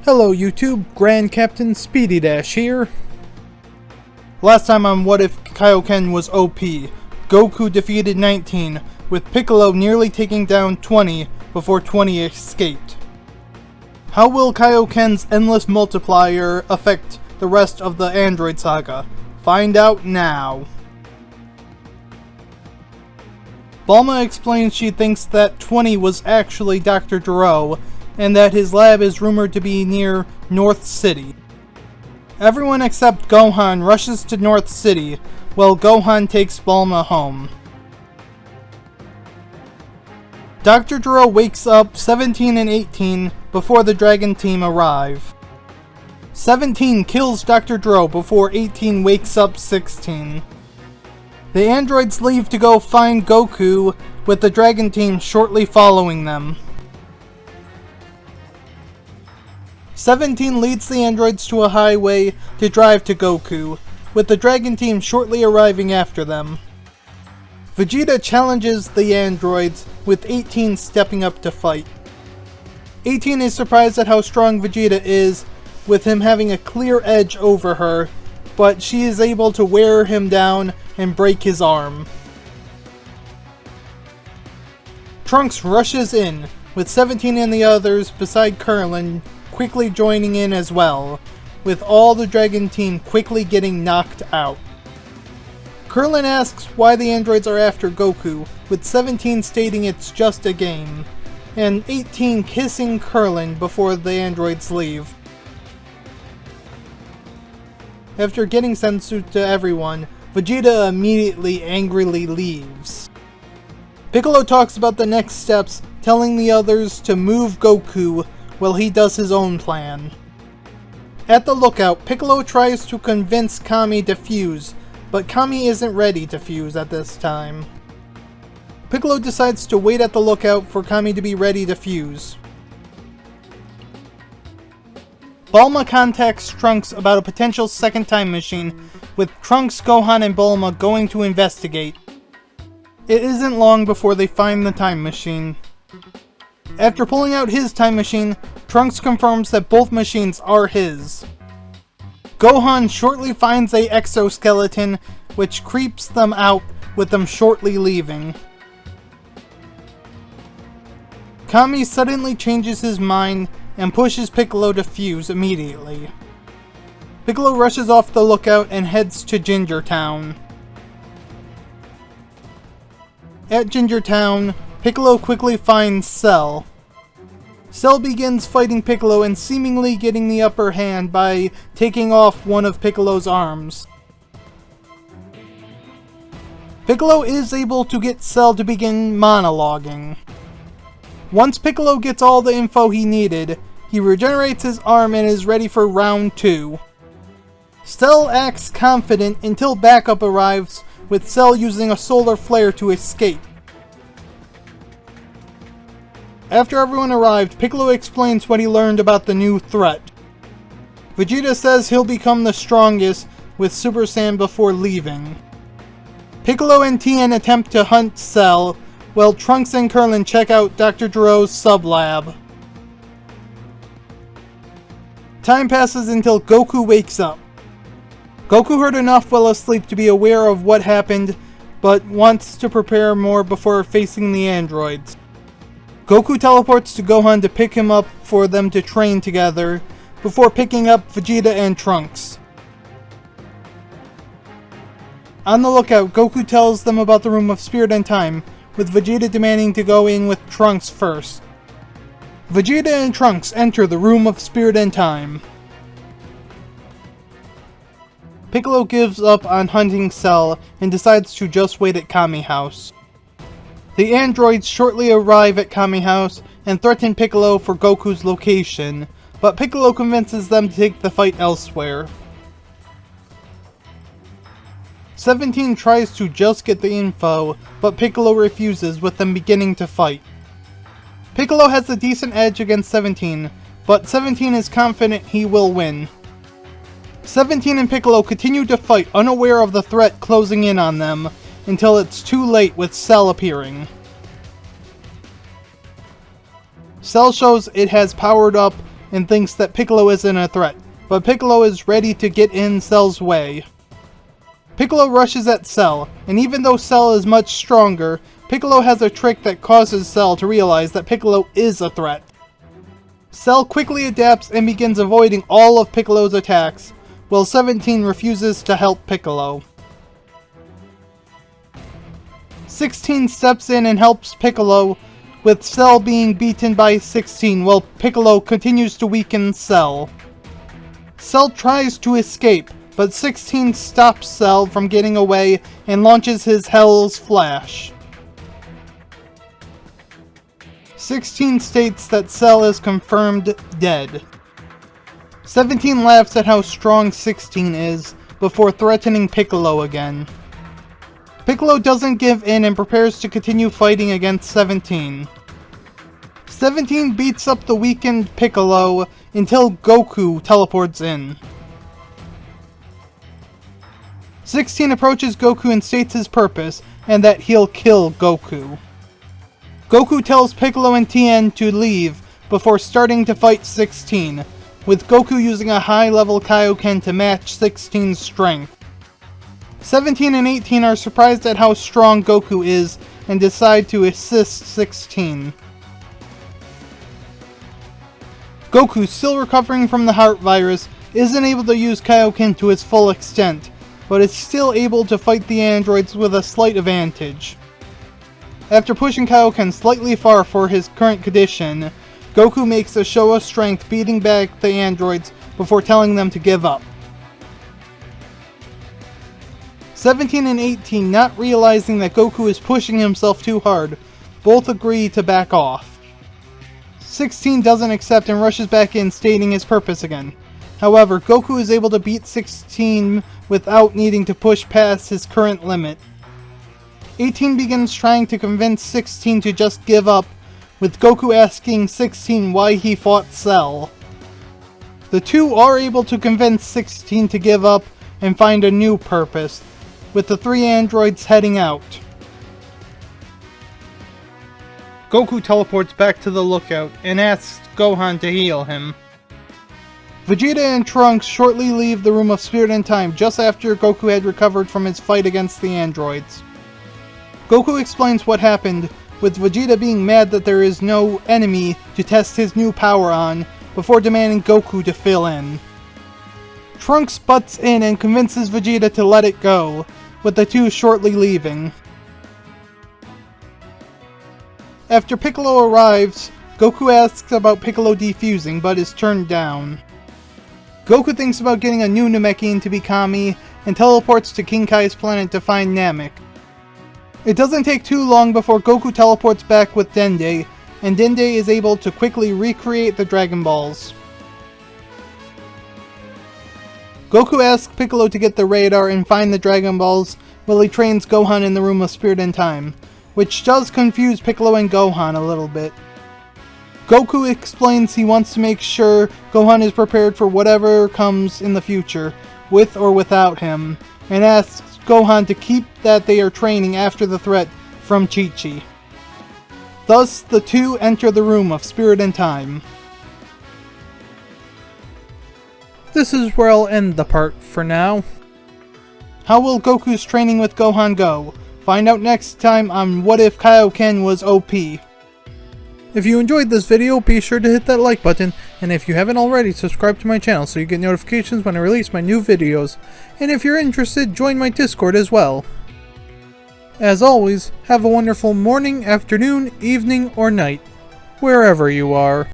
Hello YouTube, Grand Captain Speedy Dash here. Last time on What If Kaio-ken was OP, Goku defeated 19, with Piccolo nearly taking down 20 before 20 escaped. How will Kaio-ken's endless multiplier affect the rest of the Android saga? Find out now. Bulma explains she thinks that 20 was actually Dr. Gero, and that his lab is rumored to be near North City. Everyone except Gohan rushes to North City, while Gohan takes Bulma home. Dr. Gero wakes up 17 and 18 before the Dragon Team arrive. 17 kills Dr. Gero before 18 wakes up 16. The androids leave to go find Goku, with the Dragon Team shortly following them. 17 leads the androids to a highway to drive to Goku, with the Dragon Team shortly arriving after them. Vegeta challenges the androids, with 18 stepping up to fight. 18 is surprised at how strong Vegeta is, with him having a clear edge over her, but she is able to wear him down and break his arm. Trunks rushes in, with 17 and the others beside Krillin quickly joining in as well, with all the Dragon Team quickly getting knocked out. Krillin asks why the androids are after Goku, with 17 stating it's just a game, and 18 kissing Krillin before the androids leave. After getting sensu to everyone, Vegeta immediately angrily leaves. Piccolo talks about the next steps, telling the others to move Goku while he does his own plan. At the lookout, Piccolo tries to convince Kami to fuse, but Kami isn't ready to fuse at this time. Piccolo decides to wait at the lookout for Kami to be ready to fuse. Bulma contacts Trunks about a potential second time machine, with Trunks, Gohan, and Bulma going to investigate. It isn't long before they find the time machine. After pulling out his time machine, Trunks confirms that both machines are his. Gohan shortly finds a exoskeleton, which creeps them out, with them shortly leaving. Kami suddenly changes his mind and pushes Piccolo to fuse immediately. Piccolo rushes off the lookout and heads to Ginger Town. At Ginger Town, Piccolo quickly finds Cell. Cell begins fighting Piccolo and seemingly getting the upper hand by taking off one of Piccolo's arms. Piccolo is able to get Cell to begin monologuing. Once Piccolo gets all the info he needed, he regenerates his arm and is ready for round 2. Cell acts confident until backup arrives, with Cell using a solar flare to escape. After everyone arrived, Piccolo explains what he learned about the new threat. Vegeta says he'll become the strongest with Super Saiyan before leaving. Piccolo and Tien attempt to hunt Cell, while Trunks and Krillin check out Dr. Gero's sub-lab. Time passes until Goku wakes up. Goku heard enough while asleep to be aware of what happened, but wants to prepare more before facing the androids. Goku teleports to Gohan to pick him up for them to train together, before picking up Vegeta and Trunks. On the lookout, Goku tells them about the Room of Spirit and Time, with Vegeta demanding to go in with Trunks first. Vegeta and Trunks enter the Room of Spirit and Time. Piccolo gives up on hunting Cell and decides to just wait at Kami House. The androids shortly arrive at Kami House and threaten Piccolo for Goku's location, but Piccolo convinces them to take the fight elsewhere. 17 tries to just get the info, but Piccolo refuses, with them beginning to fight. Piccolo has a decent edge against 17, but 17 is confident he will win. 17 and Piccolo continue to fight, unaware of the threat closing in on them, until it's too late with Cell appearing. Cell shows it has powered up and thinks that Piccolo isn't a threat, but Piccolo is ready to get in Cell's way. Piccolo rushes at Cell, and even though Cell is much stronger, Piccolo has a trick that causes Cell to realize that Piccolo is a threat. Cell quickly adapts and begins avoiding all of Piccolo's attacks, while 17 refuses to help Piccolo. 16 steps in and helps Piccolo, with Cell being beaten by 16 while Piccolo continues to weaken Cell. Cell tries to escape, but 16 stops Cell from getting away and launches his Hell's Flash. 16 states that Cell is confirmed dead. 17 laughs at how strong 16 is, before threatening Piccolo again. Piccolo doesn't give in and prepares to continue fighting against 17. 17 beats up the weakened Piccolo until Goku teleports in. 16 approaches Goku and states his purpose, and that he'll kill Goku. Goku tells Piccolo and Tien to leave before starting to fight 16, with Goku using a high-level Kaio-ken to match 16's strength. 17 and 18 are surprised at how strong Goku is and decide to assist 16. Goku, still recovering from the heart virus, isn't able to use Kaio-ken to its full extent, but is still able to fight the androids with a slight advantage. After pushing Kaio-ken slightly far for his current condition, Goku makes a show of strength, beating back the androids before telling them to give up. 17 and 18, not realizing that Goku is pushing himself too hard, both agree to back off. 16 doesn't accept and rushes back in, stating his purpose again. However, Goku is able to beat 16 without needing to push past his current limit. 18 begins trying to convince 16 to just give up, with Goku asking 16 why he fought Cell. The two are able to convince 16 to give up and find a new purpose, with the three androids heading out. Goku teleports back to the lookout and asks Gohan to heal him. Vegeta and Trunks shortly leave the Room of Spirit and Time just after Goku had recovered from his fight against the androids. Goku explains what happened, with Vegeta being mad that there is no enemy to test his new power on, before demanding Goku to fill in. Trunks butts in and convinces Vegeta to let it go, with the two shortly leaving. After Piccolo arrives, Goku asks about Piccolo defusing, but is turned down. Goku thinks about getting a new Namekian to be Kami, and teleports to King Kai's planet to find Namek. It doesn't take too long before Goku teleports back with Dende, and Dende is able to quickly recreate the Dragon Balls. Goku asks Piccolo to get the radar and find the Dragon Balls while he trains Gohan in the Room of Spirit and Time, which does confuse Piccolo and Gohan a little bit. Goku explains he wants to make sure Gohan is prepared for whatever comes in the future, with or without him, and asks Gohan to keep that they are training after the threat from Chi-Chi. Thus, the two enter the Room of Spirit and Time. This is where I'll end the part for now. How will Goku's training with Gohan go? Find out next time on What If Kaio-ken Was OP. If you enjoyed this video, be sure to hit that like button, and if you haven't already, subscribe to my channel so you get notifications when I release my new videos. And if you're interested, join my Discord as well. As always, have a wonderful morning, afternoon, evening, or night, wherever you are.